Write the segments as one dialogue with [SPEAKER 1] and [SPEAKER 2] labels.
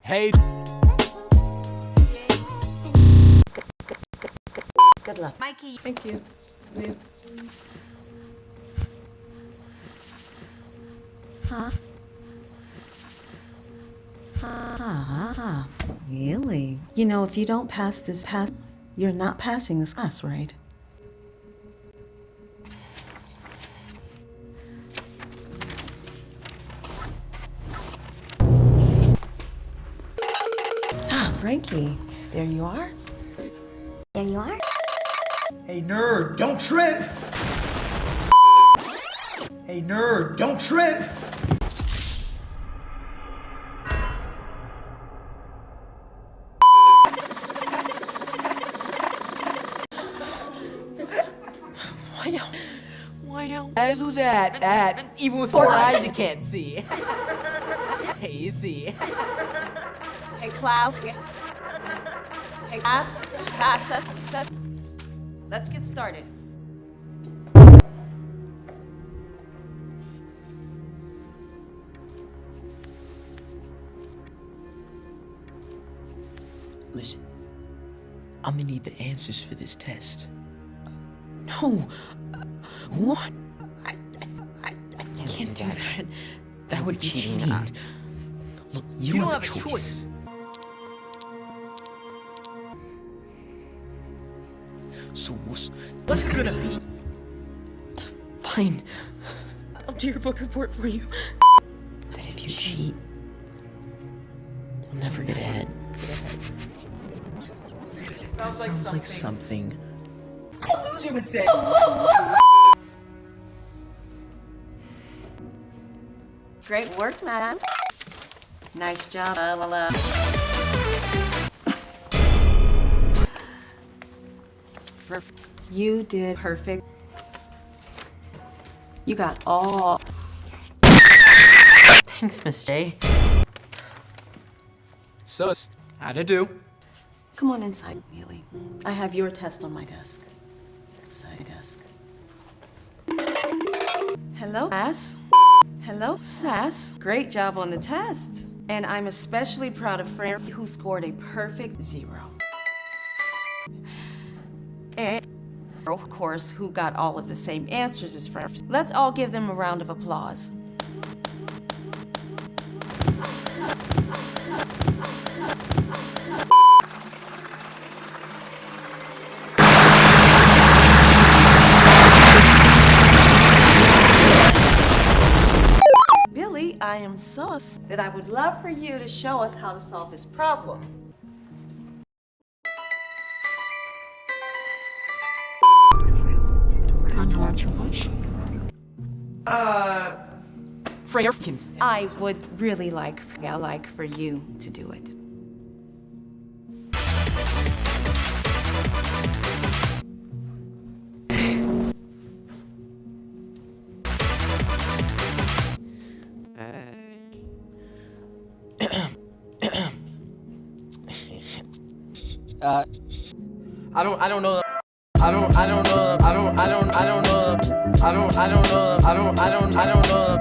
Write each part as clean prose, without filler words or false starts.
[SPEAKER 1] Hey.
[SPEAKER 2] Good luck.
[SPEAKER 3] Mikey.
[SPEAKER 2] Thank you. Babe. Huh? Really? You know, if you don't pass this you're not passing this class, right? Frankie, there you are.
[SPEAKER 3] There you are.
[SPEAKER 1] Hey, nerd, don't trip! Hey, nerd, don't trip!
[SPEAKER 4] Why don't I do that? Even with 4 eyes you can't see. Hey, you see.
[SPEAKER 3] Hey, Cloud. Hey, Sass.
[SPEAKER 2] Let's get started.
[SPEAKER 4] Listen, I'm gonna need the answers for this test.
[SPEAKER 2] No. What? I can't do that.
[SPEAKER 4] That would be cheating. Look, you don't have a choice. So what's it gonna be?
[SPEAKER 2] Fine. I'll do your book report for you.
[SPEAKER 4] But if you cheat, you'll never get ahead. That sounds like something a loser would say.
[SPEAKER 2] Great work, madam. Nice job. You did perfect. You got all. Thanks, Miss J.
[SPEAKER 1] So, how'd it do?
[SPEAKER 2] Come on inside, Neely. I have your test on my desk. Side desk. Hello, Sass. Hello, Sass. Great job on the test. And I'm especially proud of Fran, who scored a perfect 0. And, of course, who got all of the same answers as Fran. Let's all give them a round of applause. I am sus that I would love for you to show us how to solve this problem.
[SPEAKER 4] Freyerkin.
[SPEAKER 2] I would really like for you to do it.
[SPEAKER 4] I don't know. I don't know.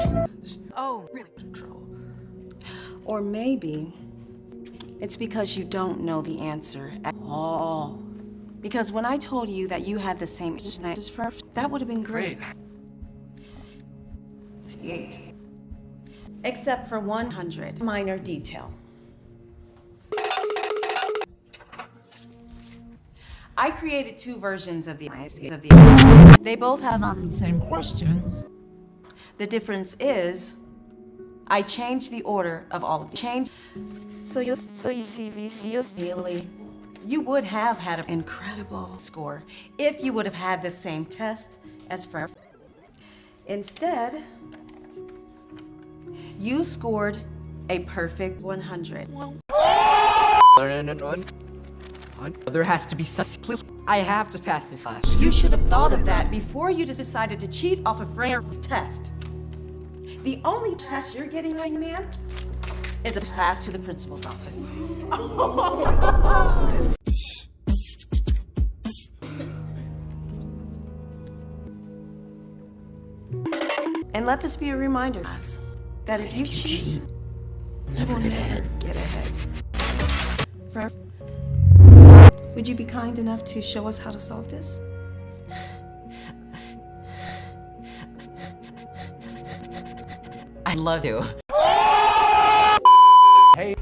[SPEAKER 3] Oh, really?
[SPEAKER 2] Or maybe it's because you don't know the answer at all. Because when I told you that you had the same answers first, that would have been great. 58. Except for 100 minor detail. I created 2 versions of the They both have the same questions. The difference is, I changed the order of all of them. So you see, really, you would have had an incredible score if you would have had the same test as for. Instead, you scored a perfect 100.
[SPEAKER 4] There has to be something. I have to pass this class.
[SPEAKER 2] You should have thought of that before you just decided to cheat off of Freya's test. The only pass you're getting right, man, is a pass to the principal's office. And let this be a reminder, us, that if you cheat,
[SPEAKER 4] Never get ahead.
[SPEAKER 2] Get ahead. Would you be kind enough to show us how to solve this?
[SPEAKER 4] I'd love to.
[SPEAKER 5] Hey.